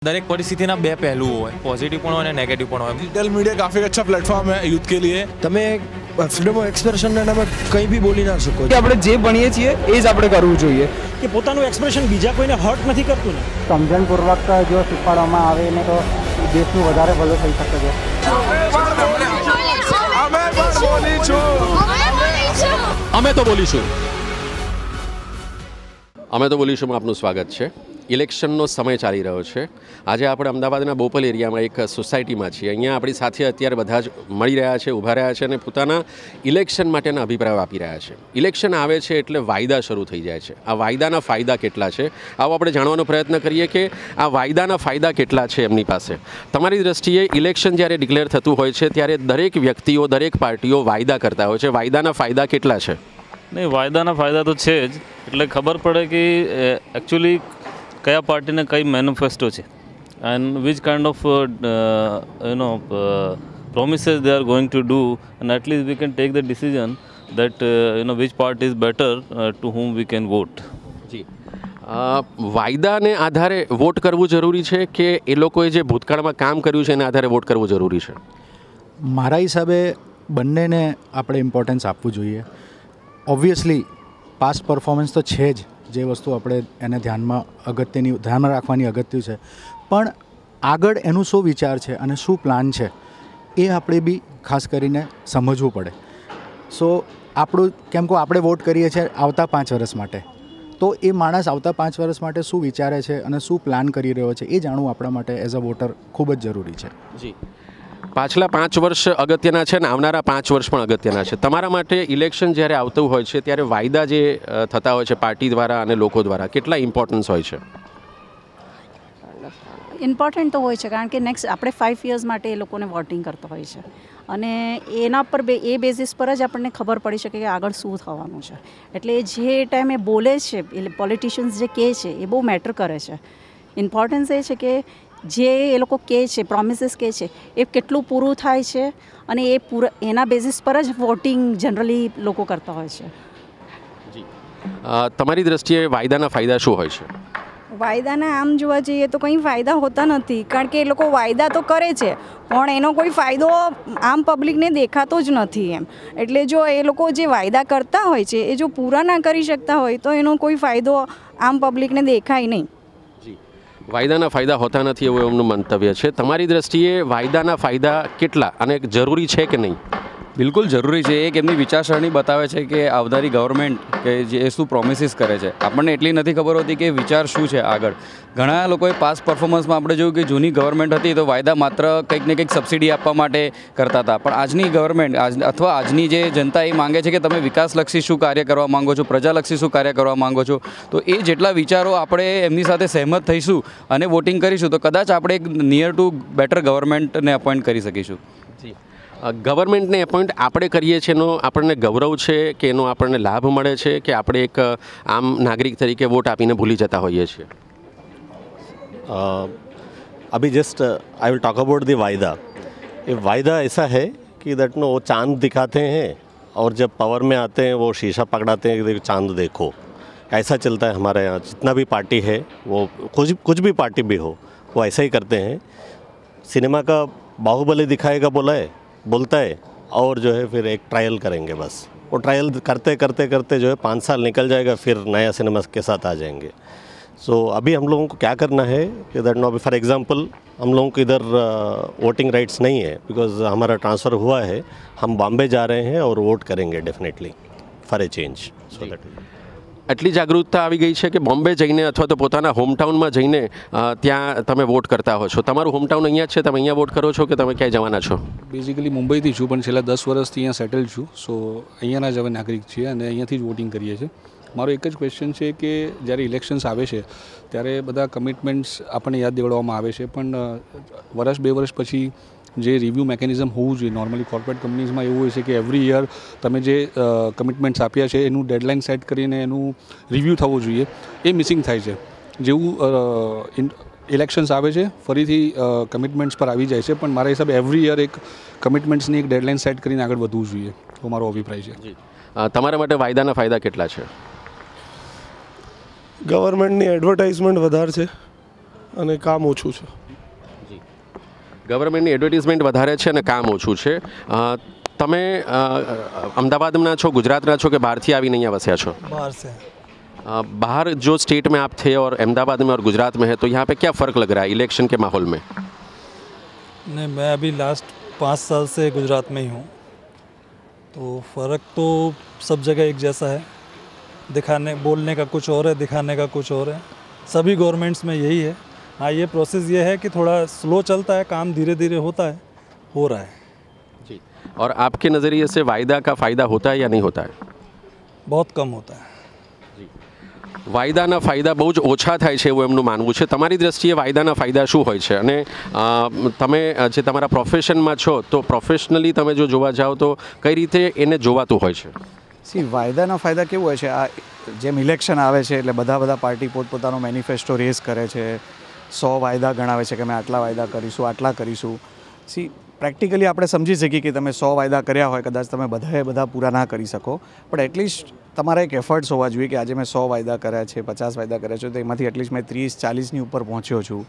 દરેક પરિસ્થિતિના બે પહેલું હોય, પોઝિટિવ પણ હોય અને નેગેટિવ પણ હોય. डिजिटल मीडिया काफ़ी अच्छा प्लेटफॉर्म है यूथ के लिए. તમે ફ્રીડમ ઓફ એક્સપ્રેશનના નામે કંઈ બી બોલી ના શકો. કે આપણે જે ભણીએ છીએ એ જ આપણે કરવું જોઈએ. કે પોતાનું એક્સપ્રેશન બીજા કોઈને હર્ટ નથી કરતું ને. સમજણપૂર્વક જો શીખવાડવામાં આવે ને તો દેશનું વધારે ભલું થઈ શકે છે. અમે તો બોલીશું આપનું સ્વાગત છે. ઇલેક્શનનો સમય ચાલી રહ્યો છે. આજે આપણે અમદાવાદના બોપલ એરિયામાં એક સોસાયટીમાં છીએ. અહીંયા આપણી સાથે અત્યારે બધા જ મળી રહ્યા છે, ઊભા રહ્યા છે અને પોતાના ઇલેક્શન માટેના અભિપ્રાયો આપી રહ્યા છે. ઇલેક્શન આવે છે એટલે વાયદા શરૂ થઈ જાય છે. આ વાયદાના ફાયદા કેટલા છે, આવો આપણે જાણવાનો પ્રયત્ન કરીએ કે આ વાયદાના ફાયદા કેટલા છે એમની પાસે. તમારી દૃષ્ટિએ ઇલેક્શન જ્યારે ડિક્લેર થતું હોય છે ત્યારે દરેક વ્યક્તિઓ, દરેક પાર્ટીઓ વાયદા કરતા હોય છે. વાયદાના ફાયદા કેટલા છે? નહીં, વાયદાના ફાયદા તો છે જ. એટલે ખબર પડે કે એકચ્યુઅલી કયા પાર્ટીને કઈ મેનિફેસ્ટો છે and which kind of promises they are going to do and at least we can take the decision that which party is better to whom we can vote. જી, વાયદાને આધારે વોટ કરવું જરૂરી છે કે એ લોકોએ જે ભૂતકાળમાં કામ કર્યું છે એના આધારે વોટ કરવું જરૂરી છે? મારા હિસાબે બંનેને આપણે ઇમ્પોર્ટન્સ આપવું જોઈએ. ઓબ્વિયસલી પાસ્ટ પરફોર્મન્સ તો છે જ, જે વસ્તુ આપણે એને ધ્યાનમાં રાખવાની અગત્ય છે, પણ આગળ એનું શું વિચાર છે અને શું પ્લાન છે એ આપણે બી ખાસ કરીને સમજવું પડે. સો આપણું કેમ કે આપણે વોટ કરીએ છીએ આવતા 5 વર્ષ માટે, તો એ માણસ આવતા 5 વર્ષ માટે શું વિચારે છે અને શું પ્લાન કરી રહ્યો છે એ જાણવું આપણા માટે એઝ અ વોટર ખૂબ જ જરૂરી છે. જી, પાછલા 5 વર્ષ અગત્યના છે ને આવનારા 5 વર્ષ પણ અગત્યના છે. તમારા માટે ઇલેક્શન જ્યારે આવતું હોય છે ત્યારે વાયદા જે થતા હોય છે પાર્ટી દ્વારા અને લોકો દ્વારા, કેટલા ઇમ્પોર્ટન્સ હોય છે? ઇમ્પોર્ટન્ટ તો હોય છે, કારણ કે નેક્સ્ટ આપણે 5 યર્સ માટે એ લોકોને વોટિંગ કરતા હોય છે અને એના પર એ બેઝિસ પર જ આપણને ખબર પડી શકે કે આગળ શું થવાનું છે. એટલે જે ટાઈમે બોલે છે પોલિટિશિયન્સ જે કહે છે એ બહુ મેટર કરે છે. ઇમ્પોર્ટન્સ એ છે કે જે એ લોકો કહે છે, પ્રોમિસીસ કહે છે, એ કેટલું પૂરું થાય છે અને એના બેઝિસ પર જ વોટિંગ જનરલી લોકો કરતા હોય છે. જી, તમારી દ્રષ્ટિએ વાયદાના ફાયદા શું હોય છે? વાયદાના આમ જોવા જઈએ તો કંઈ ફાયદા હોતા નથી, કારણ કે એ લોકો વાયદા તો કરે છે પણ એનો કોઈ ફાયદો આમ પબ્લિકને દેખાતો જ નથી એમ. એટલે જો એ લોકો જે વાયદા કરતા હોય છે એ જો પૂરા ના કરી શકતા હોય તો એનો કોઈ ફાયદો આમ પબ્લિકને દેખાય નહીં. વાયદાના ફાયદા હોતા નથી એવું એમનું મંતવ્ય છે. તમારી દ્રષ્ટિએ વાયદાના ફાયદા કેટલા અને જરૂરી છે કે નહીં? બિલકુલ જરૂરી છે. એક એમની વિચારસરણી બતાવે છે કે આવનારી ગવર્મેન્ટ કે જે શું પ્રોમિસીસ કરે છે. આપણને એટલી નથી ખબર હોતી કે વિચાર શું છે આગળ. ઘણા લોકોએ પાસ્ટ પરફોર્મન્સમાં આપણે જોયું કે જૂની ગવર્મેન્ટ હતી તો વાયદા માત્ર કંઈક ને કંઈક સબસિડી આપવા માટે કરતા હતા, પણ આજની ગવર્મેન્ટ અથવા આજની જે જનતા એ માંગે છે કે તમે વિકાસલક્ષી શું કાર્ય કરવા માંગો છો, પ્રજાલક્ષી શું કાર્ય કરવા માંગો છો. તો એ જેટલા વિચારો આપણે એમની સાથે સહેમત થઈશું અને વોટિંગ કરીશું તો કદાચ આપણે એક નિયર ટુ બેટર ગવર્મેન્ટને અપોઇન્ટ કરી શકીશું. જી, ગવર્મેન્ટને એપોઇન્ટ આપણે કરીએ છીએ એનો આપણને ગૌરવ છે કે એનો આપણને લાભ મળે છે કે આપણે એક આમ નાગરિક તરીકે વોટ આપીને ભૂલી જતા હોઈએ છીએ? अभी just I will talk about the वायदा. ये वायदा ऐसा है कि दैट नो वो चांद दिखाते हैं और जब पावर में आते हैं वो शीशा पकड़ाते हैं कि चांद देखो. ऐसा चलता है हमारे यहाँ. जितना भी पार्टी है वो कुछ भी पार्टी भी हो वो ऐसा ही करते हैं. सिनेमा का बाहुबली दिखाएगा बोलता है और जो है फिर एक ट्रायल करेंगे. बस वो ट्रायल करते करते करते जो है 5 साल निकल जाएगा, फिर नया सिनेमा के साथ आ जाएंगे. सो अभी हम लोगों को क्या करना है कि दैट नो, अभी फॉर एग्जांपल हम लोगों को इधर वोटिंग राइट्स नहीं है बिकॉज हमारा ट्रांसफ़र हुआ है. हम बॉम्बे जा रहे हैं और वोट करेंगे definitely for a change. So that એટલી જાગૃતતા આવી ગઈ છે કે બોમ્બે જઈને અથવા તો પોતાના હોમટાઉનમાં જઈને ત્યાં તમે વોટ કરતા હો છો. તમારું હોમટાઉન અહીંયા જ છે, તમે અહીંયા વોટ કરો છો કે તમે ક્યાંય જવાના છો? બેઝિકલી મુંબઈથી છું પણ છેલ્લા 10 વર્ષથી અહીંયા સેટલ છું. સો અહીંયાના જ હવે નાગરિક છીએ અને અહીંયાથી જ વોટિંગ કરીએ છીએ. મારો એક જ ક્વેશ્ચન છે કે જ્યારે ઇલેક્શન્સ આવે છે ત્યારે બધા કમિટમેન્ટ્સ આપણને યાદ દેવડાવવામાં આવે છે, પણ વર્ષ 2 વર્ષ પછી જે રિવ્યૂ મેકેનિઝમ હોવું જોઈએ. નોર્મલી કોર્પોરેટ કંપનીઝમાં એવું હોય છે કે એવરી યર તમે જે કમિટમેન્ટ્સ આપ્યા છે એનું ડેડલાઇન સેટ કરીને એનું રિવ્યૂ થવું જોઈએ, એ મિસિંગ થાય છે. જેવું ઇલેક્શન્સ આવે છે ફરીથી કમિટમેન્ટ્સ પર આવી જાય છે, પણ મારા હિસાબે એવરી યર એક કમિટમેન્ટ્સની એક ડેડલાઇન સેટ કરીને આગળ વધવું જોઈએ, તો મારો અભિપ્રાય છે. તમારા માટે વાયદાના ફાયદા કેટલા છે? ગવર્મેન્ટની એડવર્ટાઇઝમેન્ટ વધારે છે અને કામ ઓછું છે. ગવર્મેન્ટની એડવર્ટિઝમેન્ટ વધારે છે અને કામ ઓછું છે. તમે અમદાવાદના છો, ગુજરાતના છો કે બહારથી આવીને અહીંયા વસ્યા છો? बाहर से. बाहर जो स्टेट में आप थे और अहमदाबाद में और गुजरात में है, तो यहाँ पे क्या फ़र्क लग रहा है इलेक्शन के माहौल में? नहीं, मैं अभी लास्ट 5 साल से गुजरात में ही हूँ, तो फ़र्क तो सब जगह एक जैसा है. बोलने का कुछ और है, दिखाने का कुछ और है. सभी गवर्नमेंट्स में यही है. हाँ, ये प्रोसेस ये है कि थोड़ा स्लो चलता है, काम धीरे धीरे होता है, हो रहा है. जी. और आपके नज़रिए से वायदा का फ़ायदा होता है या नहीं होता है? बहुत कम होता है. વાયદાના ફાયદા બહુ જ ઓછા થાય છે એવું એમનું માનવું છે. તમારી દ્રષ્ટિએ વાયદાના ફાયદા શું હોય છે? અને તમે જે તમારા પ્રોફેશનમાં છો, તો પ્રોફેશનલી તમે જો જોવા જાઓ તો કઈ રીતે એને જોવાતું હોય છે? વાયદાના ફાયદા કેવું હોય છે, આ જેમ ઇલેક્શન આવે છે એટલે બધા પાર્ટી પોતપોતાનો મેનિફેસ્ટો રેઝ કરે છે, 100 વાયદા ગણાવે છે કે અમે આટલા વાયદા કરીશું, આટલા કરીશું. પ્રેક્ટિકલી આપણે સમજી શકીએ કે તમે 100 વાયદા કર્યા હોય, કદાચ તમે બધા પૂરા ના કરી શકો, પણ એટલીસ્ટ તમારા એક એફર્ટ્સ હોવા જોઈએ કે આજે મેં 100 વાયદા કર્યા છે, 50 વાયદા કર્યા છે, તો એમાંથી એટલીસ્ટ મેં 30-40ની ઉપર પહોંચ્યો છું,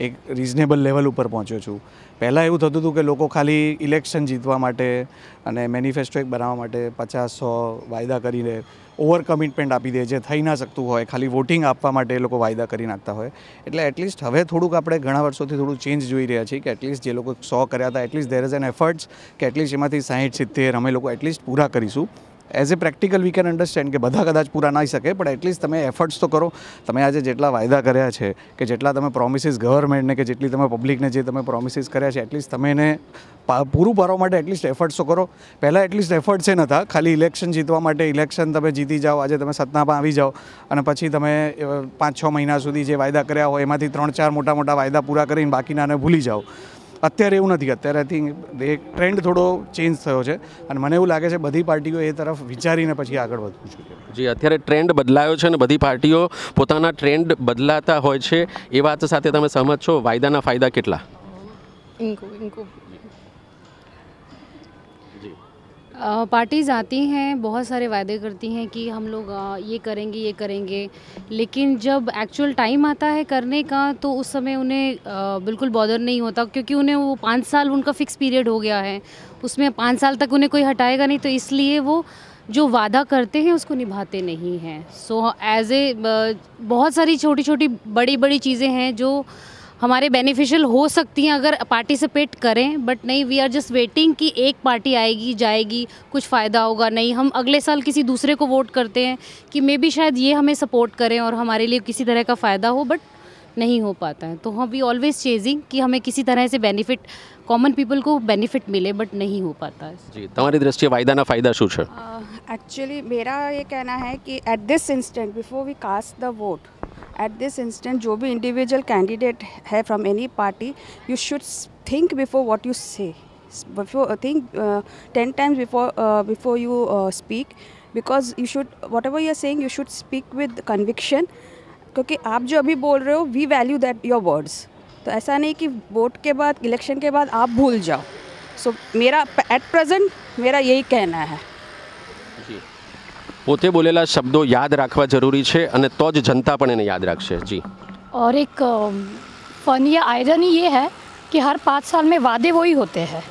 એક રિઝનેબલ લેવલ ઉપર પહોંચ્યો છું. પહેલાં એવું થતું હતું કે લોકો ખાલી ઇલેક્શન જીતવા માટે અને મેનિફેસ્ટો એક બનાવવા માટે 50-100 વાયદા કરીને ઓવર કમિટમેન્ટ આપી દે, જે થઈ ના શકતું હોય, ખાલી વોટિંગ આપવા માટે એ લોકો વાયદા કરી નાખતા હોય. એટલે એટલીસ્ટ હવે થોડુંક આપણે ઘણા વર્ષોથી થોડું ચેન્જ જોઈ રહ્યા છીએ કે એટલીસ્ટ જે લોકો 100 કર્યા હતા, at least there is an efforts કે એટલીસ્ટ એમાંથી 60-70 અમે લોકો એટલીસ્ટ પૂરા કરીશું. As a practical we can understand કે બધા કદાચ પૂરા ના શકે, પણ એટલીસ્ટ તમે એફર્ટ્સ તો કરો. તમે આજે જેટલા વાયદા કર્યા છે, કે જેટલા તમે પ્રોમિસીસ ગવર્મેન્ટને, કે જેટલી તમે પબ્લિકને જે તમે પ્રોમિસીસ કર્યા છે, એટલીસ્ટ તમે એને પૂરું પાડવા માટે એટલીસ્ટ એફર્ટ્સ તો કરો. પહેલાં એટલીસ્ટ એફર્ટ્સ એ નહોતા, ખાલી ઇલેક્શન જીતવા માટે ઇલેક્શન તમે જીતી જાઓ, આજે તમે સત્તામાં આવી જાઓ અને પછી તમે 5-6 મહિના સુધી જે વાયદા કર્યા હોય એમાંથી 3-4 મોટા વાયદા પૂરા કરીને બાકીનાને ભૂલી જાઓ. અત્યારે એવું નથી. અત્યારે આઈ થિંક એક ટ્રેન્ડ થોડો ચેન્જ થયો છે અને મને એવું લાગે છે બધી પાર્ટીઓ એ તરફ વિચારીને પછી આગળ વધવું જોઈએ. જી, અત્યારે ટ્રેન્ડ બદલાયો છે અને બધી પાર્ટીઓ પોતાના ટ્રેન્ડ બદલાતા હોય છે. એ વાત સાથે તમે સહમત છો? વાયદાના ફાયદા કેટલા? पार्टीज़ आती हैं, बहुत सारे वादे करती हैं कि हम लोग ये करेंगे, लेकिन जब एक्चुअल टाइम आता है करने का तो उस समय उन्हें बिल्कुल बॉदर नहीं होता, क्योंकि उन्हें वो 5 साल उनका फ़िक्स पीरियड हो गया है, उसमें 5 साल तक उन्हें कोई हटाएगा नहीं, तो इसलिए वो जो वादा करते हैं उसको निभाते नहीं हैं. सो एज ए बहुत सारी छोटी छोटी बड़ी बड़ी चीज़ें हैं जो हमारे बेनिफिशियल हो सकती हैं अगर पार्टिसिपेट करें, बट नहीं, वी आर जस्ट वेटिंग कि एक पार्टी आएगी जाएगी, कुछ फ़ायदा होगा नहीं. हम अगले साल किसी दूसरे को वोट करते हैं कि मे बी शायद ये हमें सपोर्ट करें और हमारे लिए किसी तरह का फ़ायदा हो, बट नहीं हो पाता है. तो हम वी ऑलवेज चेजिंग कि हमें किसी तरह से बेनिफिट, कॉमन पीपल को बेनिफिट मिले, बट नहीं हो पाता है. जी, તમારી દ્રષ્ટિએ વાયદાના ફાયદા શું છે? एक्चुअली मेरा ये कहना है कि at this instant before we cast the vote, at this instant जो भी इंडिविजुअल कैंडिडेट है from any party, you should think before what you say, before think 10 times before you speak, because you should, whatever you are saying, you should speak with conviction, क्योंकि आप जो अभी बोल रहे हो, we value that your words. तो ऐसा नहीं कि वोट के बाद, इलेक्शन के बाद आप भूल जाओ. सो मेरा एट प्रेजेंट मेरा यही कहना है. પોતે બોલેલા શબ્દો યાદ રાખવા જરૂરી છે અને તો જ જનતા પણ એને યાદ રાખશે. જી. और एक फन या आयरनी ये है कि हर 5 साल में वादे वही होते हैं,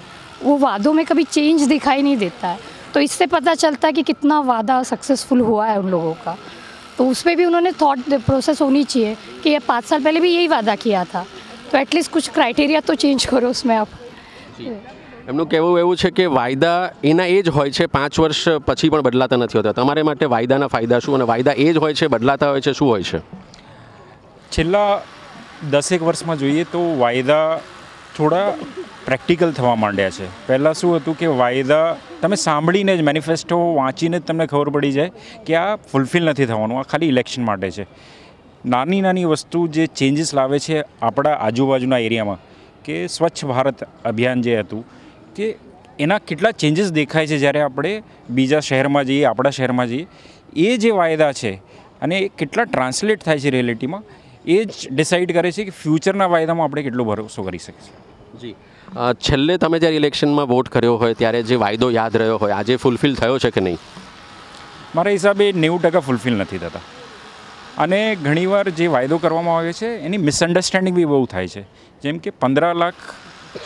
वो वादों में कभी चेंज दिखाई नहीं देता है. तो इससे पता चलता है कि कितना वादा सक्सेसफुल हुआ है उन लोगों का. तो उसमें भी उन्होंने थॉट प्रोसेस होनी चाहिए कि ये 5 साल पहले भी यही वादा किया था, तो एटलीस्ट कुछ क्राइटेरिया तो चेंज करो उसमें आप. એમનું કહેવું એવું છે કે વાયદા એના એ જ હોય છે, 5 વર્ષ પછી પણ બદલાતા નથી હોતા. તમારે માટે વાયદાના ફાયદા શું અને વાયદા એ જ હોય છે, બદલાતા હોય છે, શું હોય છે? છેલ્લા 10 વર્ષમાં જોઈએ તો વાયદા થોડા પ્રેક્ટિકલ થવા માંડ્યા છે. પહેલાં શું હતું કે વાયદા તમે સાંભળીને જ, મેનિફેસ્ટો વાંચીને જ તમને ખબર પડી જાય કે આ ફૂલફિલ નથી થવાનું, આ ખાલી ઇલેક્શન માટે છે. નાની નાની વસ્તુ જે ચેન્જીસ લાવે છે આપણા આજુબાજુના એરિયામાં, કે સ્વચ્છ ભારત અભિયાન જે હતું, કે એના કેટલા ચેન્જીસ દેખાય છે જ્યારે આપણે બીજા શહેરમાં જઈએ, આપણા શહેરમાં જઈએ. એ જે વાયદા છે અને એ કેટલા ટ્રાન્સલેટ થાય છે રિયાલિટીમાં, એ જ ડિસાઇડ કરે છે કે ફ્યુચરના વાયદામાં આપણે કેટલો ભરોસો કરી શકીએ. જી, છેલ્લે તમે જ્યારે ઇલેક્શનમાં વોટ કર્યો હોય ત્યારે જે વાયદો યાદ રહ્યો હોય, આજે ફૂલફિલ થયો છે કે નહીં? મારા હિસાબે 90% ફૂલફિલ નથી થતા. અને ઘણીવાર જે વાયદો કરવામાં આવે છે એની મિસઅન્ડરસ્ટેન્ડિંગ બી બહુ થાય છે. જેમ કે 15 લાખ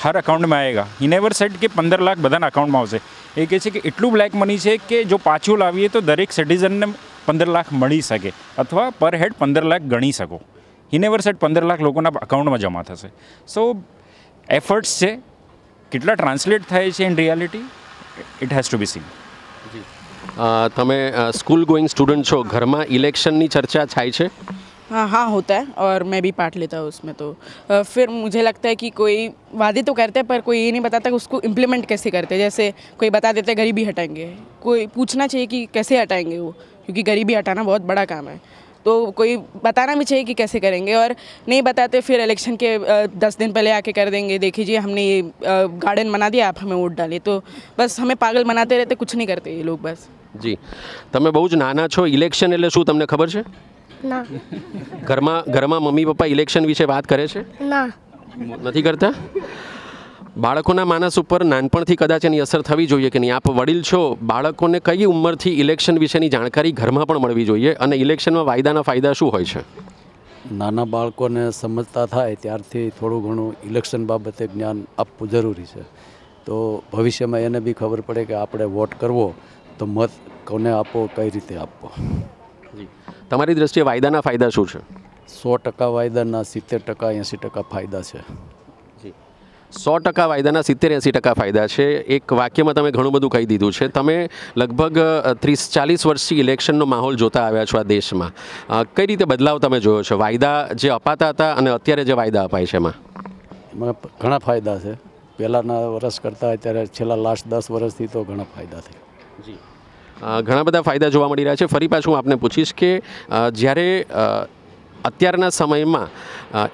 હર અકાઉન્ટમાં આવેગા. હી નેવર સેડ કે 15 લાખ બધાના અકાઉન્ટમાં આવશે. એ કહે છે કે એટલું બ્લેક મની છે કે જો પાછું લાવીએ તો દરેક સિટીઝનને 15 લાખ મળી શકે અથવા પર હેડ 15 લાખ ગણી શકો. હી નેવર સેડ 15 લાખ લોકોના અકાઉન્ટમાં જમા થશે. સો એફર્ટ્સ છે, કેટલા ટ્રાન્સલેટ થાય છે in reality it has to be seen. તમે સ્કૂલ ગોઈંગ સ્ટુડન્ટ છો, ઘરમાં ઇલેક્શનની ચર્ચા થાય છે? हाँ होता है और मैं भी पार्ट लेता हूँ उसमें. तो फिर मुझे लगता है कि कोई वादे तो करते हैं पर कोई ये नहीं बताता कि उसको इम्प्लीमेंट कैसे करते हैं. जैसे कोई बता देते हैं गरीबी हटाएंगे, कोई पूछना चाहिए कि कैसे हटाएंगे वो, क्योंकि गरीबी हटाना बहुत बड़ा काम है. तो कोई बताना भी चाहिए कि कैसे करेंगे, और नहीं बताते फिर इलेक्शन के 10 दिन पहले आके कर देंगे, देखिए हमने ये गार्डन बना दिया, आप हमें वोट डालिए. तो बस हमें पागल बनाते रहते, कुछ नहीं करते ये लोग बस. જી, તમે બહુ જ નાના છો. ઇલેક્શન એટલે શું તમને ખબર છે? ના. ઘરમાં મમ્મી પપ્પા ઇલેક્શન વિશે વાત કરે છે? ના. નથી કરતા? બાળકોના માનસ ઉપર નાનપણથી કદાચ એની અસર થવી જોઈએ કે નહીં? આપ વડીલ છો, બાળકોને કઈ ઉંમરથી ઇલેક્શન વિશેની જાણકારી ઘરમાં પણ મળવી જોઈએ, અને ઇલેક્શનમાં વાયદાના ફાયદા શું હોય છે? નાના બાળકોને સમજતા થાય ત્યારથી થોડું ઘણું ઇલેક્શન બાબતે જ્ઞાન આપવું જરૂરી છે. તો ભવિષ્યમાં એને બી ખબર પડે કે આપણે વોટ કરવો તો મત કોને આપવો, કઈ રીતે આપવો. તમારી દ્રષ્ટિએ વાયદાના ફાયદા શું છે? 100% વાયદાના 70% 80% ફાયદા છે. 100% વાયદાના 70-80% ફાયદા છે. એક વાક્યમાં તમે ઘણું બધું કહી દીધું છે. તમે લગભગ 30-40 વર્ષથી ઇલેક્શનનો માહોલ જોતા આવ્યા છો આ દેશમાં. કઈ રીતે બદલાવ તમે જોયો છો? વાયદા જે અપાતા હતા અને અત્યારે જે વાયદા અપાય છે એમાં ઘણા ફાયદા છે. પહેલાંના વર્ષ કરતાં અત્યારે છેલ્લા લાસ્ટ 10 વર્ષથી તો ઘણા ફાયદા થયા. જી, ઘણા બધા ફાયદા જોવા મળી રહ્યા છે. ફરી પાછું હું આપને પૂછીશ કે જ્યારે અત્યારના સમયમાં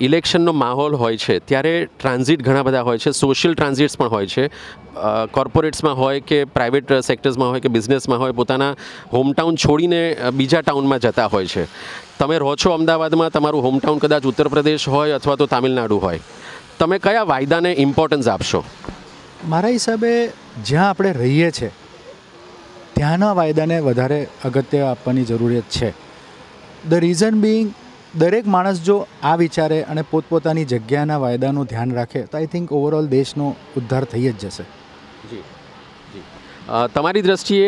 ઇલેક્શનનો માહોલ હોય છે ત્યારે ટ્રાન્ઝિટ ઘણા બધા હોય છે, સોશિયલ ટ્રાન્ઝિટ્સ પણ હોય છે. કોર્પોરેટ્સમાં હોય કે પ્રાઇવેટ સેક્ટર્સમાં હોય કે બિઝનેસમાં હોય, પોતાના હોમટાઉન છોડીને બીજા ટાઉનમાં જતા હોય છે. તમે રહો છો અમદાવાદમાં, તમારું હોમટાઉન કદાચ ઉત્તર પ્રદેશ હોય અથવા તો તામિલનાડુ હોય. તમે કયા વાયદાને ઇમ્પોર્ટન્સ આપશો? મારા હિસાબે જ્યાં આપણે રહીએ છીએ ત્યાંના વાયદાને વધારે અગત્ય આપવાની જરૂરિયાત છે. ધ રીઝન બિંગ, દરેક માણસ જો આ વિચારે અને પોતપોતાની જગ્યાના વાયદાનું ધ્યાન રાખે તો આઈ થિંક ઓવરઓલ દેશનો ઉદ્ધાર થઈ જ જશે. જી જી, તમારી દ્રષ્ટિએ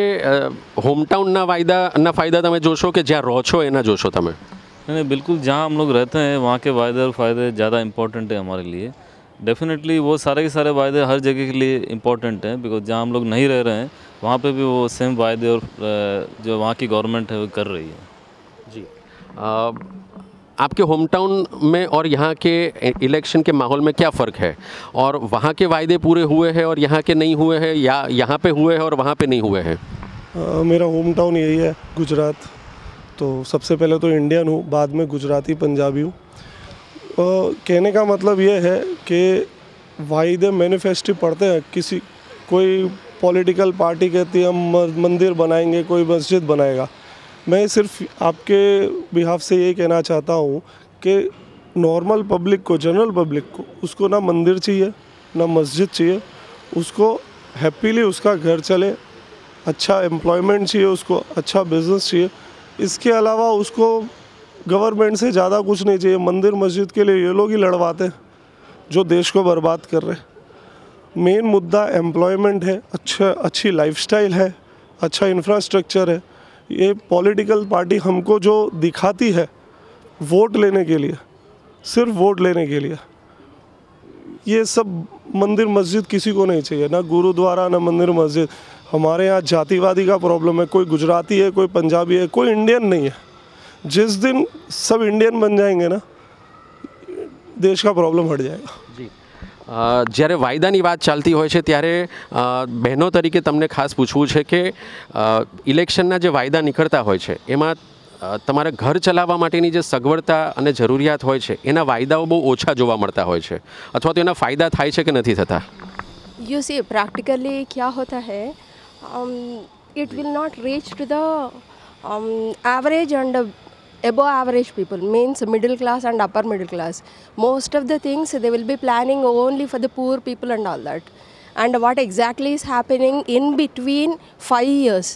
હોમટાઉનના વાયદાના ફાયદા તમે જોશો કે જ્યાં રહો છો એના જોશો તમે? नहीं, बिल्कुल जहाँ हम लोग रहते हैं वहाँ के वायदे और फ़ायदे ज़्यादा इम्पोर्टेंट है हमारे लिए. डेफिनेटली वो सारे के सारे वायदे हर जगह के लिए इम्पोर्टेंट हैं, बिकॉज जहाँ हम लोग नहीं रह रहे हैं वहाँ पे भी वो सेम वायदे और जो वहाँ की गवर्नमेंट है वो कर रही है. जी, आपके होम टाउन में और यहाँ के इलेक्शन के माहौल में क्या फ़र्क है, और वहाँ के वायदे पूरे हुए हैं और यहाँ के नहीं हुए हैं, या यहाँ पे हुए हैं और वहाँ पे नहीं हुए हैं? मेरा होम टाउन यही है, गुजरात. तो सबसे पहले तो इंडियन हूँ, बाद में गुजराती पंजाबी हूँ. कहने का मतलब ये है कि वायदे मैनिफेस्टो पढ़ते हैं. किसी कोई पॉलिटिकल पार्टी कहती है हम मंदिर बनाएंगे, कोई मस्जिद बनाएगा. मैं सिर्फ आपके बिहाफ से ये कहना चाहता हूँ कि नॉर्मल पब्लिक को, जनरल पब्लिक को, उसको ना मंदिर चाहिए ना मस्जिद चाहिए. उसको हैप्पीली उसका घर चले, अच्छा एम्प्लॉयमेंट चाहिए, उसको अच्छा बिजनेस चाहिए. इसके अलावा उसको गवर्नमेंट से ज़्यादा कुछ नहीं चाहिए. मंदिर मस्जिद के लिए ये लोग ही लड़वाते हैं जो देश को बर्बाद कर रहे हैं. मेन मुद्दा एम्प्लॉयमेंट है, अच्छी लाइफस्टाइल है, अच्छा इंफ्रास्ट्रक्चर है. ये पॉलिटिकल पार्टी हमको जो दिखाती है वोट लेने के लिए, सिर्फ वोट लेने के लिए, ये सब मंदिर मस्जिद किसी को नहीं चाहिए, ना गुरुद्वारा ना मंदिर मस्जिद. हमारे यहाँ जातिवादी का प्रॉब्लम है. कोई गुजराती है, कोई पंजाबी है, कोई इंडियन नहीं है. जिस दिन सब इंडियन बन जाएंगे ना, देश का प्रॉब्लम हट जाएगा. जी, જ્યારે વાયદાની વાત ચાલતી હોય છે ત્યારે બહેનો તરીકે તમને ખાસ પૂછવું છે કે ઇલેક્શનના જે વાયદા નીકળતા હોય છે એમાં તમારા ઘર ચલાવવા માટેની જે સગવડતા અને જરૂરિયાત હોય છે એના વાયદાઓ બહુ ઓછા જોવા મળતા હોય છે, અથવા તો એના ફાયદા થાય છે કે નથી થતા? You see, practically क्या होता है, it will not reach to the average and above average people, means middle class and upper middle class. Most of the things they will be planning only for the poor people and all that. And what exactly is happening in between 5 years,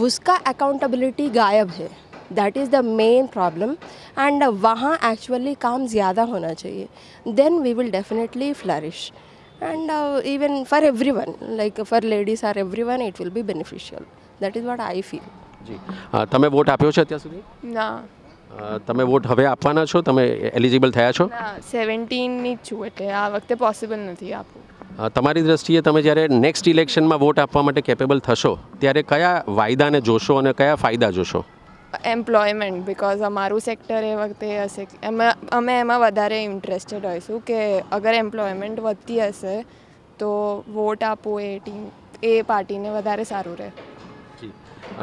उसका accountability गायब है. That is the main problem and वहाँ actually काम ज़्यादा होना चाहिए, then we will definitely flourish and even for everyone, like for ladies or everyone it will be beneficial. That is what I feel. જી તમે vote આપ્યો છે અત્યાર સુધી? ના. તમે વોટ હવે આપવાના છો? તમે એલિજિબલ થયા છો? ના, 17ની જ છું એટલે આ વખતે પોસિબલ નથી આપવું. તમારી દ્રષ્ટિએ તમે જ્યારે નેક્સ્ટ ઇલેક્શનમાં વોટ આપવા માટે કેપેબલ થશો ત્યારે કયા વાયદાને જોશો અને કયા ફાયદા જોશો? એમ્પ્લોયમેન્ટ, બીકોઝ અમારું સેક્ટર એ વખતે હશે અમે એમાં વધારે ઇન્ટરેસ્ટેડ હોઈશું કે અગર એમ્પ્લોયમેન્ટ વધતી હશે તો વોટ આપવું એ પાર્ટીને વધારે સારું રહે.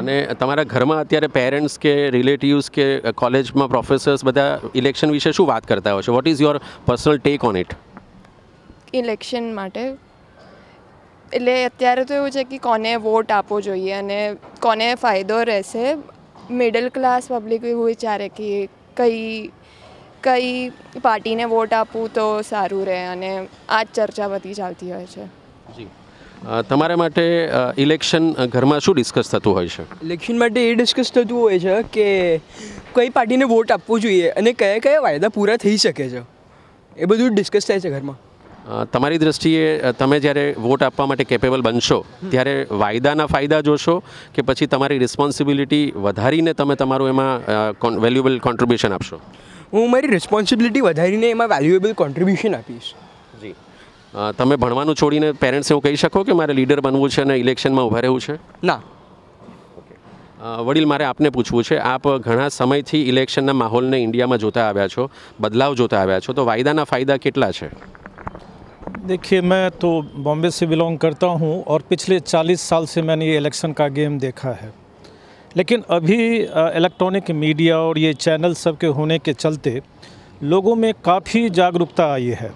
અને તમારા ઘરમાં અત્યારે પેરેન્ટ્સ કે રિલેટિવ્સ કે કોલેજમાં પ્રોફેસર્સ બધા ઇલેક્શન વિશે શું વાત કરતા હોય છે? What is your personal take on it? Election માટે એટલે અત્યારે તો એવું છે કે કોને વોટ આપવો જોઈએ અને કોને ફાયદો રહેશે. મિડલ ક્લાસ પબ્લિક એવું વિચારે કે કઈ પાર્ટીને વોટ આપવું તો સારું રહે અને આ જ ચર્ચા બધી ચાલતી હોય છે. તમારા માટે ઇલેક્શન ઘરમાં શું ડિસ્કસ થતું હોય છે? ઇલેક્શન માટે એ ડિસ્કસ થતું હોય છે કે કઈ પાર્ટીને વોટ આપવો જોઈએ અને કયા કયા વાયદા પૂરા થઈ શકે છે, એ બધું ડિસ્કસ થાય છે ઘરમાં. તમારી દ્રષ્ટિએ તમે જ્યારે વોટ આપવા માટે કેપેબલ બનશો ત્યારે વાયદાના ફાયદા જોશો કે પછી તમારી રિસ્પોન્સિબિલિટી વધારીને તમે તમારું એમાં વેલ્યુએબલ કોન્ટ્રીબ્યુશન આપશો? હું મારી રિસ્પોન્સિબિલિટી વધારીને એમાં વેલ્યુએબલ કોન્ટ્રીબ્યુશન આપીશ. જી. તમે ભણવાનું છોડીને પેરેન્ટ્સ એવું કહી શકો કે મારે લીડર બનવું છે અને ઇલેક્શનમાં ઊભા રહેવું છે? ના. વડીલ, મારે આપને પૂછવું છે, આપ ઘણા સમયથી ઇલેક્શનના માહોલને ઇન્ડિયામાં જોતા આવ્યા છો, બદલાવ જોતા આવ્યા છો, તો વાયદાના ફાયદા કેટલા છે? देखिए, मैं तो बॉम्बे से बिलोंग करता हूँ और पिछले 40 साल से मैंने ये इलेक्शन का गेम देखा है, लेकिन अभी इलेक्ट्रॉनिक मीडिया और ये चैनल सब के होने के चलते लोगों में काफ़ी जागरूकता आई है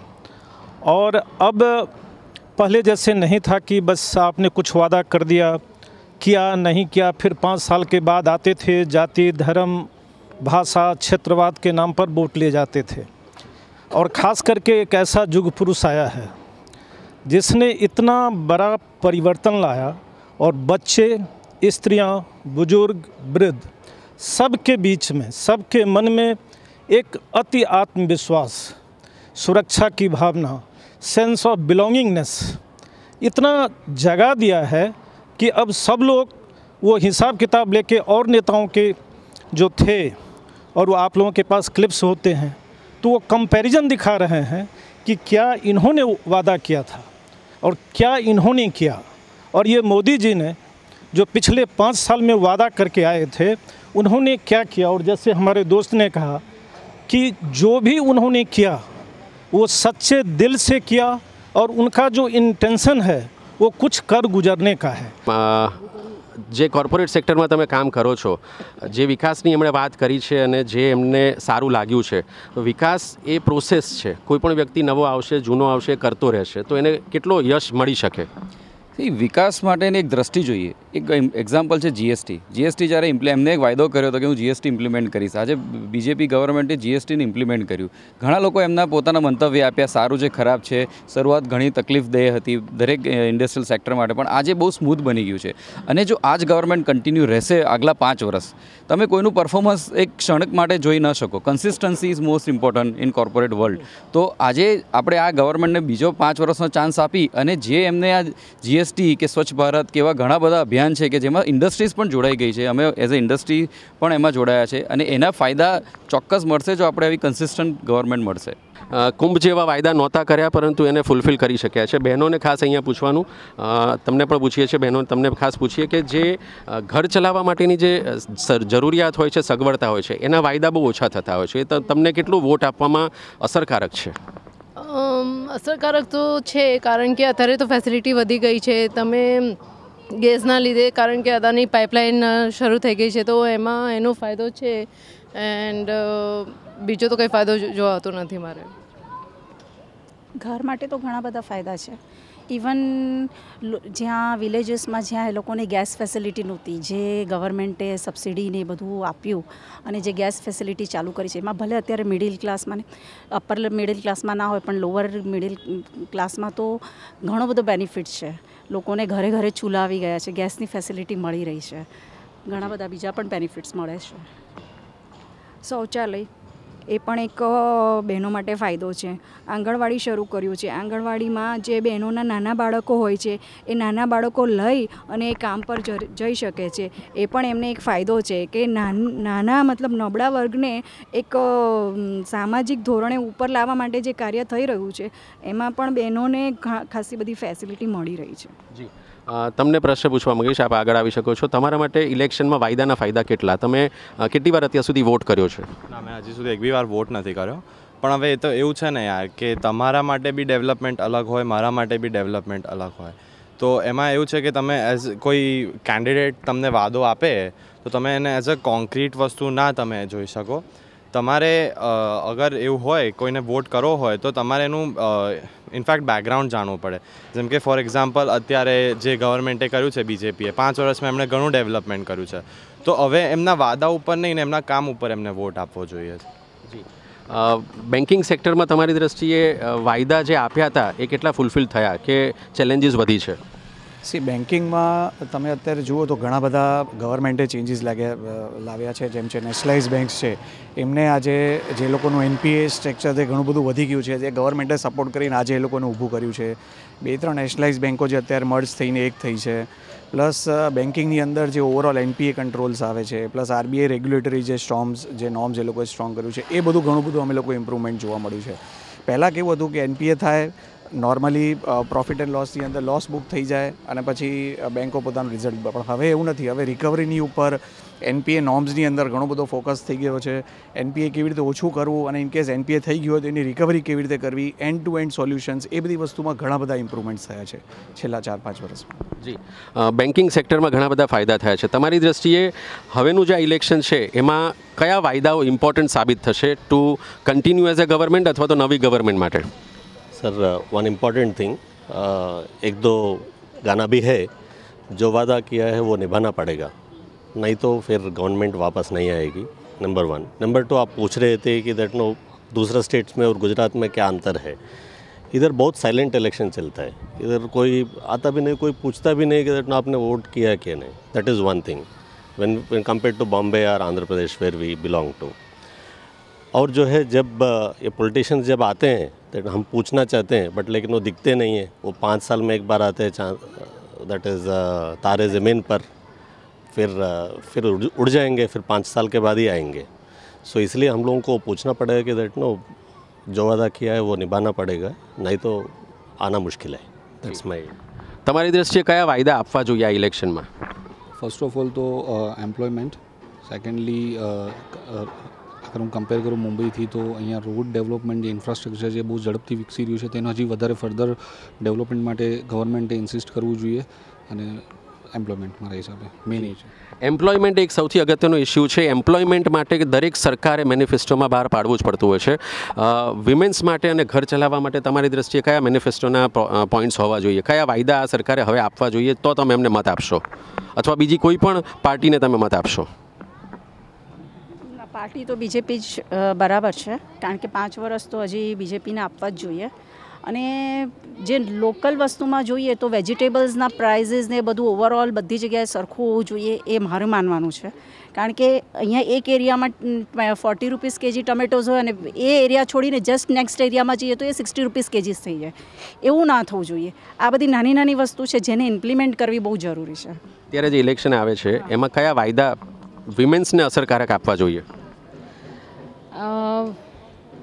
और अब पहले जैसे नहीं था कि बस आपने कुछ वादा कर दिया, किया नहीं किया, फिर 5 साल के बाद आते थे, जाति धर्म भाषा क्षेत्रवाद के नाम पर वोट ले जाते थे. और ख़ास करके एक ऐसा युग पुरुष आया है जिसने इतना बड़ा परिवर्तन लाया और बच्चे, स्त्रियां, बुजुर्ग, वृद्ध सबके बीच में, सबके मन में एक अति आत्मविश्वास, सुरक्षा की भावना, सेंस ऑफ बिलोंगिंगनेस इतना जगा दिया है कि अब सब लोग वो हिसाब किताब लेके और नेताओं के जो थे और वो आप लोगों के पास क्लिप्स होते हैं तो वो कंपैरिजन दिखा रहे हैं कि क्या इन्होंने वादा किया था और क्या इन्होंने किया. और ये मोदी जी ने जो पिछले 5 साल में वादा करके आए थे उन्होंने क्या किया. और जैसे हमारे दोस्त ने कहा कि जो भी उन्होंने किया वो सच्चे दिल से किया और उनका जो इंटेंशन है वो कुछ कर गुजरने का है. જે કોર્પોરેટ સેક્ટરમાં તમે કામ કરો છો, જે વિકાસની એમણે વાત કરી છે અને જે એમને સારું લાગ્યું છે, તો વિકાસ એ પ્રોસેસ છે. કોઈ પણ વ્યક્તિ નવો આવશે, જૂનો આવશે, કરતો રહેશે, તો એને કેટલો યશ મળી શકે? વિકાસ માટેની એક દ્રષ્ટિ જોઈએ. એક એક્ઝામ્પલ છે જીએસટી. જ્યારે એમને એક વાયદો કર્યો હતો કે હું જીએસટી ઇમ્પ્લિમેન્ટ કરીશ. આજે બીજેપી ગવર્મેન્ટે જીએસટીને ઇમ્પ્લિમેન્ટ કર્યું. ઘણા લોકો એમના પોતાના મંતવ્ય આપ્યા, સારું છે, ખરાબ છે. શરૂઆત ઘણી તકલીફદેહ હતી દરેક ઇન્ડસ્ટ્રીયલ સેક્ટર માટે, પણ આજે બહુ સ્મૂથ બની ગયું છે. અને જો આ જ ગવર્મેન્ટ કન્ટિન્યુ રહેશે આગલા 5 વર્ષ, તમે કોઈનું પરફોર્મન્સ એક ક્ષણક માટે જોઈ ન શકો. Consistency is most important in corporate world. તો આજે આપણે આ ગવર્મેન્ટને બીજો 5 વર્ષનો ચાન્સ આપી અને જે એમને આ જીએસટી કે સ્વચ્છ ભારત કે એવા ઘણા બધા અભિયાન છે કે જેમાં ઇન્ડસ્ટ્રીઝ પણ જોડાઈ ગઈ છે, અમે એઝ અ ઇન્ડસ્ટ્રી પણ એમાં જોડાયા છે અને એના ફાયદા ચોક્કસ મળશે જો આપણે આવી કન્સિસ્ટન્ટ ગવર્મેન્ટ મળશે. કુંભ જેવા વાયદા નહોતા કર્યા પરંતુ એને ફૂલફિલ કરી શક્યા છે. બહેનોને ખાસ અહીંયા પૂછવાનું, તમને પણ પૂછીએ છીએ બહેનો, તમને ખાસ પૂછીએ કે જે ઘર ચલાવવા માટેની જે જરૂરિયાત હોય છે, સગવડતા હોય છે, એના વાયદા બહુ ઓછા થતા હોય છે. એ તમને કેટલું વોટ આપવામાં અસરકારક છે? અસરકારક તો છે, કારણ કે અત્યારે તો ફેસિલિટી વધી ગઈ છે. તમે ગેસના લીધે, કારણ કે અદાની પાઇપલાઇન શરૂ થઈ ગઈ છે તો એમાં એનો ફાયદો છે એન્ડ બીજો તો કંઈ ફાયદો જોવાતો નથી મારે. ઘર માટે તો ઘણા બધા ફાયદા છે. ઇવન જ્યાં વિલેજીસમાં જ્યાં એ લોકોને ગેસ ફેસિલિટી નહોતી, જે ગવર્મેન્ટે સબસિડીને બધું આપ્યું અને જે ગેસ ફેસિલિટી ચાલુ કરી છે, એમાં ભલે અત્યારે મિડિલ ક્લાસમાં ને અપર મિડિલ ક્લાસમાં ના હોય પણ લોઅર મિડિલ ક્લાસમાં તો ઘણો બધો બેનિફિટ છે. લોકોને ઘરે ઘરે ચૂલા આવી ગયા છે, ગેસની ફેસિલિટી મળી રહી છે, ઘણા બધા બીજા પણ બેનિફિટ્સ મળે છે. શૌચાલય એ પણ એક બહેનો માટે ફાયદો છે. આંગણવાડી શરૂ કર્યું છે. આંગણવાડીમાં જે બહેનોના નાના બાળકો હોય છે એ નાના બાળકો લઈ અને એ કામ પર જઈ શકે છે. એ પણ એમને એક ફાયદો છે કે નાના મતલબ નબળા વર્ગને એક સામાજિક ધોરણે ઉપર લાવવા માટે જે કાર્ય થઈ રહ્યું છે એમાં પણ બહેનોને ખાસી બધી ફેસિલિટી મળી રહી છે. જી, તમને પ્રશ્ન પૂછવા માંગીશ, આપ આગળ આવી શકો છો. તમારા માટે ઇલેક્શનમાં વાયદાના ફાયદા કેટલા? તમે કેટલી વાર અત્યાર સુધી વોટ કર્યો છે? ના, મેં હજી સુધી એક બી વાર વોટ નથી કર્યો. પણ હવે એ તો એવું છે ને યાર કે તમારા માટે બી ડેવલપમેન્ટ અલગ હોય, મારા માટે બી ડેવલપમેન્ટ અલગ હોય. તો એમાં એવું છે કે તમે એઝ કોઈ કેન્ડિડેટ તમને વાદો આપે તો તમે એને એઝ અ કોન્ક્રીટ વસ્તુ ના તમે જોઈ શકો. તમારે અગર એવું હોય કોઈને વોટ કરવો હોય તો તમારે એનું ઇનફેક્ટ બેકગ્રાઉન્ડ જાણવું પડે. જેમ કે ફોર એક્ઝામ્પલ અત્યારે જે ગવર્મેન્ટે કર્યું છે બીજેપીએ 5 વર્ષમાં એમણે ઘણું ડેવલપમેન્ટ કર્યું છે. તો હવે એમના વાદા ઉપર નહીં ને એમના કામ ઉપર એમને વોટ આપવો જોઈએ. જી, બેન્કિંગ સેક્ટરમાં તમારી દ્રષ્ટિએ વાયદા જે આપ્યા હતા એ કેટલા ફૂલફિલ થયા કે ચેલેન્જીસ વધી છે? બેન્કિંગમાં તમે અત્યારે જુઓ તો ઘણા બધા ગવર્મેન્ટે ચેન્જીસ લાવ્યા છે. જેમ છે નેશનલાઇઝ બેંક્સ છે, એમને આજે જે લોકોનું એનપીએ સ્ટ્રક્ચર છે ઘણું બધું વધી ગયું છે. જે ગવર્મેન્ટે સપોર્ટ કરીને આજે એ લોકોને ઊભું કર્યું છે. 2-3 નેશનલાઇઝ બેન્કો જે અત્યારે મર્જ થઈને એક થઈ છે. પ્લસ બેન્કિંગની અંદર જે ઓવરઓલ એનપીએ કંટ્રોલ્સ આવે છે, પ્લસ આરબીઆઈ રેગ્યુલેટરી જે નોર્મ્સ એ લોકોએ સ્ટ્રોંગ કર્યું છે, એ બધું ઘણું બધું અમે લોકો ઇમ્પ્રુવમેન્ટ જોવા મળ્યું છે. પહેલાં કેવું હતું કે એનપીએ થાય નોર્મલી પ્રોફિટ એન્ડ લોસની અંદર લોસ બુક થઈ જાય અને પછી બેન્કો પોતાનું રિઝલ્ટ. પણ હવે એવું નથી. હવે રિકવરીની ઉપર એનપીએ નોર્મ્સની અંદર ઘણો બધો ફોકસ થઈ ગયો છે. એનપીએ કેવી રીતે ઓછું કરવું અને ઇનકેસ એનપીએ થઈ ગયું હોય તો એની રિકવરી કેવી રીતે કરવી, એન્ડ ટુ એન્ડ સોલ્યુશન્સ, એ બધી વસ્તુમાં ઘણા બધા ઇમ્પ્રુવમેન્ટ્સ થયા છે છેલ્લા 4-5 વર્ષમાં. જી, બેન્કિંગ સેક્ટરમાં ઘણા બધા ફાયદા થયા છે. તમારી દ્રષ્ટિએ હવેનું જે ઇલેક્શન છે એમાં કયા વાયદાઓ ઇમ્પોર્ટન્ટ સાબિત થશે two continue as a government અથવા તો નવી ગવર્મેન્ટ માટે? सर वन इम्पॉर्टेंट थिंग, एक दो गाना भी है, जो वादा किया है वो निभाना पड़ेगा, नहीं तो फिर गवर्नमेंट वापस नहीं आएगी. नंबर 1. नंबर 2, आप पूछ रहे थे कि दैट नो दूसरा स्टेट्स में और गुजरात में क्या अंतर है. इधर बहुत साइलेंट इलेक्शन चलता है. इधर कोई आता भी नहीं, कोई पूछता भी नहीं कि दैट नो आपने वोट किया कि नहीं. That is one thing when compare to Bombay और Andhra Pradesh where we belong to. और जो है जब ये पॉलिटिशियंस जब आते हैं तो हम पूछना चाहते हैं बट लेकिन वो दिखते नहीं हैं. वो 5 साल में एक बार आते हैं, दैट इज़ तारे ज़मीन पर, फिर उड़ जाएंगे, फिर 5 साल के बाद ही आएंगे. सो इसलिए हम लोगों को पूछना पड़ेगा कि दैट नो जो वादा किया है वो निभाना पड़ेगा, नहीं तो आना मुश्किल है. That's my. તમારી દ્રષ્ટિએ કયા વાયદા આપવા જોઈએ આ ઇલેક્શનમાં? ફર્સ્ટ ઓફ ઓલ તો એમ્પ્લોયમેન્ટ. સેકન્ડલી અગર હું કમ્પેર કરું મુંબઈથી તો અહીંયા રોડ ડેવલપમેન્ટ, જે ઇન્ફ્રાસ્ટ્રક્ચર છે બહુ ઝડપથી વિકસી રહ્યું છે, તેનું હજી વધારે ફર્ધર ડેવલપમેન્ટ માટે ગવર્મેન્ટે ઇન્સિસ્ટ કરવું જોઈએ. અને એમ્પ્લોયમેન્ટ મારા હિસાબે મેઇન એ છે. એમ્પ્લોયમેન્ટ એક સૌથી અગત્યનો ઇસ્યુ છે. એમ્પ્લોયમેન્ટ માટે દરેક સરકારે મેનિફેસ્ટોમાં બહાર પાડવું જ પડતું હોય છે. વિમેન્સ માટે અને ઘર ચલાવવા માટે તમારી દ્રષ્ટિએ કયા મેનિફેસ્ટોના પોઈન્ટ્સ હોવા જોઈએ? કયા વાયદા આ સરકારે હવે આપવા જોઈએ તો તમે એમને મત આપશો, અથવા બીજી કોઈ પણ પાર્ટીને તમે મત આપશો? પાર્ટી તો બીજેપી જ બરાબર છે, કારણ કે 5 વર્ષ તો હજી બીજેપીને આપવા જ જોઈએ. અને જે લોકલ વસ્તુમાં જોઈએ તો વેજીટેબલ્સના પ્રાઇઝીસ ને બધું ઓવરઓલ બધી જગ્યાએ સરખું હોવું જોઈએ, એ મારું માનવાનું છે. કારણ કે અહીંયા એક એરિયામાં 40 રૂપીસ કેજી ટમેટોઝ હોય અને એ એરિયા છોડીને જસ્ટ નેક્સ્ટ એરિયામાં જઈએ તો એ 60 રૂપીસ કેજીસ થઈ જાય. એવું ના થવું જોઈએ. આ બધી નાની નાની વસ્તુ છે જેને ઇમ્પ્લિમેન્ટ કરવી બહુ જરૂરી છે. ત્યારે જે ઇલેક્શન આવે છે એમાં કયા વાયદા વિમેન્સને અસરકારક આપવા જોઈએ?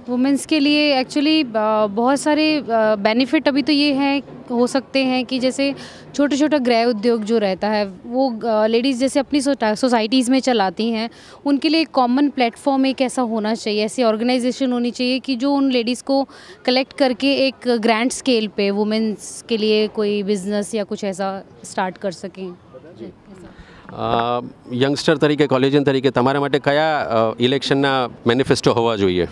वुमेंस के लिए एक्चुअली बहुत सारे बेनिफिट अभी तो ये हैं, हो सकते हैं कि जैसे छोटे छोटा गृह उद्योग जो रहता है वो लेडीज़ जैसे अपनी सोसाइटीज़ में चलाती हैं, उनके लिए एक कॉमन प्लेटफॉर्म एक ऐसा होना चाहिए, ऐसी ऑर्गेनाइजेशन होनी चाहिए कि जो उन लेडीज़ को कलेक्ट करके एक ग्रैंड स्केल पे वुमेंस के लिए कोई बिजनेस या कुछ ऐसा स्टार्ट कर सकें. યંગસ્ટર તરીકે, કોલેજિયન તરીકે તમારા માટે કયા ઇલેક્શનના મેનિફેસ્ટો હોવા જોઈએ?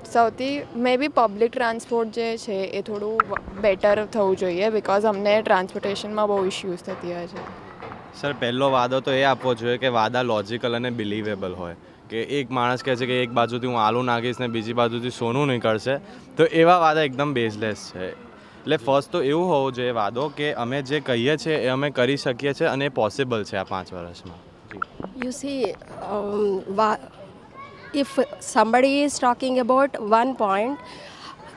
સૌથી મે બી પબ્લિક ટ્રાન્સપોર્ટ જે છે એ થોડું બેટર થવું જોઈએ, બિકોઝ અમને ટ્રાન્સપોર્ટેશનમાં બહુ ઇશ્યુઝ થતી હોય છે. સર પહેલો વાદો તો એ આપવો જોઈએ કે વાદા લોજિકલ અને બિલીવેબલ હોય. કે એક માણસ કહે છે કે એક બાજુથી હું આલુ નાખીશ ને બીજી બાજુથી સોનું નીકળશે, તો એવા વાદા એકદમ બેઝલેસ છે. એટલે ફર્સ્ટ તો એવું હોવું જોઈએ વાદો કે અમે જે કહીએ છીએ એ અમે કરી શકીએ છીએ અને એ પોસિબલ છે આ 5 વર્ષમાં. You see, if somebody is talking about one point,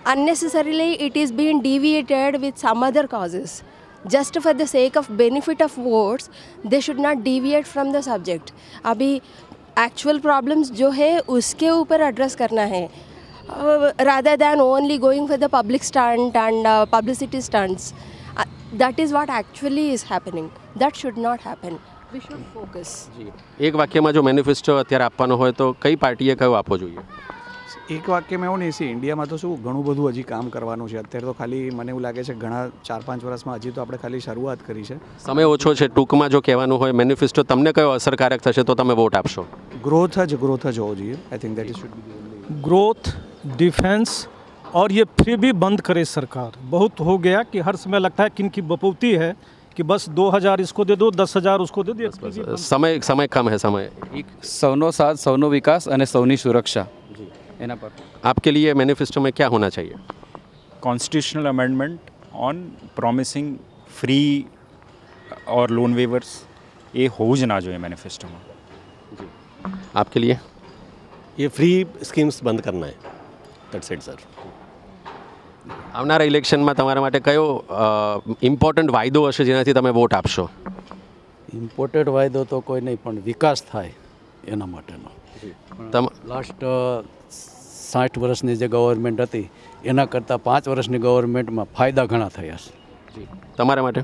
unnecessarily it is being deviated with some other causes. Just for the sake of benefit of votes, they should not deviate from the subject. अभी actual problems जो है उसके ऊपर address करना है, rather than only going for the public stunt and publicity stunts. That is what actually is happening. That should not happen. We should focus. એક વાક્યમાં જો મેનિફેસ્ટો અત્યારે આપવાનો હોય તો કઈ પાર્ટીએ કયો આપવો જોઈએ? એક વાક્યમાં એવું નહીં, ઇન્ડિયામાં તો શું ઘણું બધું હજી કામ કરવાનું છે. અત્યારે તો ખાલી મને એવું લાગે છે ઘણા 4-5 વર્ષમાં હજી તો આપણે ખાલી શરૂઆત કરી છે. સમય ઓછો છે, ટૂંકમાં જો કહેવાનું હોય મેનિફેસ્ટો તમને કયો અસરકારક થશે તો તમે વોટ આપશો? ग्रोथ હોવો જોઈએ. I think that is should be growth, defence और ये फ्री भी बंद करे सरकार. बहुत हो गया कि हर समय लगता है कि इनकी बपूती है कि बस 2000 इसको दे दो, 10,000 उसको दे दो. समय कम है. समय સૌનો સાથ, સૌનો વિકાસ અને સૌની સુરક્ષા, એના પર आपके लिए मैनिफेस्टो में क्या होना चाहिए? Constitutional amendment on promising free और लोन वेवर्स, ये हो ज ना જોઈએ મેનિફેસ્ટોમાં. आपके लिए ये फ्री स्कीम्स बंद करना है. That's it sir. આવનારા ઇલેક્શનમાં તમારા માટે કયો ઇમ્પોર્ટન્ટ વાયદો હશે જેનાથી તમે વોટ આપશો? ઇમ્પોર્ટન્ટ વાયદો તો કોઈ નહીં, પણ વિકાસ થાય એના માટેનો. લાસ્ટ 60 વર્ષની જે ગવર્મેન્ટ હતી એના કરતાં 5 વર્ષની ગવર્મેન્ટમાં ફાયદા ઘણા થયા છે. તમારા માટે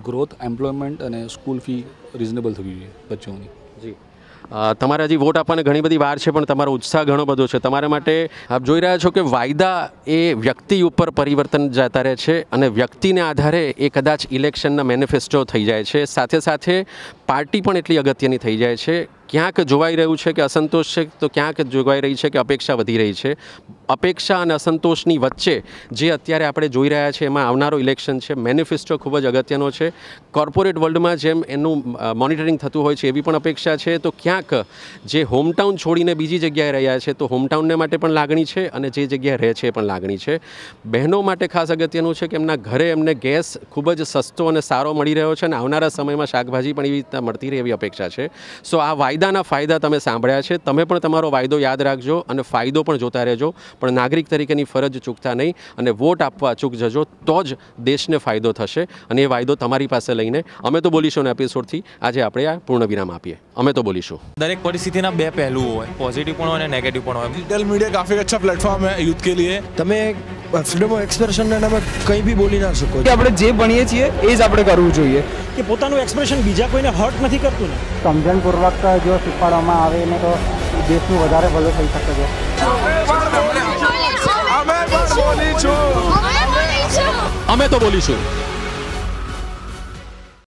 ગ્રોથ, એમ્પ્લોયમેન્ટ અને સ્કૂલ ફી રિઝનેબલ થવી જોઈએ બચ્ચોની. જી, તમારે હજી વોટ આપવાને ઘણી બધી વાર છે, પણ તમારો ઉત્સાહ ઘણો બધો છે. તમારા માટે આપ જોઈ રહ્યા છો કે વાયદા એ વ્યક્તિ ઉપર પરિવર્તન જતા રહે છે અને વ્યક્તિને આધારે એ કદાચ ઇલેક્શનના મેનિફેસ્ટો થઈ જાય છે. સાથે સાથે પાર્ટી પણ એટલી અગત્યની થઈ જાય છે. ક્યાંક જોવાઈ રહ્યું છે કે અસંતોષ છે, તો ક્યાંક જોવાઈ રહી છે કે અપેક્ષા વધી રહી છે. અપેક્ષા અને અસંતોષની વચ્ચે જે અત્યારે આપણે જોઈ રહ્યા છીએ એમાં આવનારો ઇલેક્શન છે. મેનિફેસ્ટો ખૂબ જ અગત્યનો છે. કોર્પોરેટ વર્લ્ડમાં જેમ એનું મોનિટરિંગ થતું હોય છે એવી પણ અપેક્ષા છે. તો ક્યાંક જે હોમટાઉન છોડીને બીજી જગ્યાએ રહ્યા છે તો હોમટાઉનને માટે પણ લાગણી છે અને જે જગ્યાએ રહે છે એ પણ લાગણી છે. બહેનો માટે ખાસ અગત્યનું છે કે એમના ઘરે એમને ગેસ ખૂબ જ સસ્તો અને સારો મળી રહ્યો છે અને આવનારા સમયમાં શાકભાજી પણ એવી રીતના મળતી રહે એવી અપેક્ષા છે. સો આ વાયદાના ફાયદા તમે સાંભળ્યા છે. તમે પણ તમારો વાયદો યાદ રાખજો અને ફાયદો પણ જોતા રહેજો, પણ નાગરિક તરીકેની ફરજ ચૂકતા નહીં અને વોટ આપવા અચૂક જજો, તો જ દેશને ફાયદો થશે. અને એ વાયદો તમારી પાસે લઈને અમે તો બોલીશું એપિસોડથી આજે આપણે આ પૂર્ણ વિરામ આપીએ. અમે તો બોલીશું. દરેક પરિસ્થિતિના બે પહેલું હોય, પોઝિટિવ પણ હોય અને નેગેટિવ પણ હોય. डिजिटल मीडिया काफ़ी अच्छा प्लेटफॉर्म है यूथ के लिए. તમે ફ્રીડમ ઓફ એક્સપ્રેશનના નામે કંઈ બી બોલી ના શકો. આપણે જે ભણીએ છીએ એ જ આપણે કરવું જોઈએ. કે પોતાનું એક્સપ્રેશન બીજા કોઈને હર્ટ નથી કરતું ને. સમજણપૂર્વક જો શીખવાડવામાં આવે ને તો દેશનું વધારે ભલું થઈ શકે છે. અમે તો બોલીશું.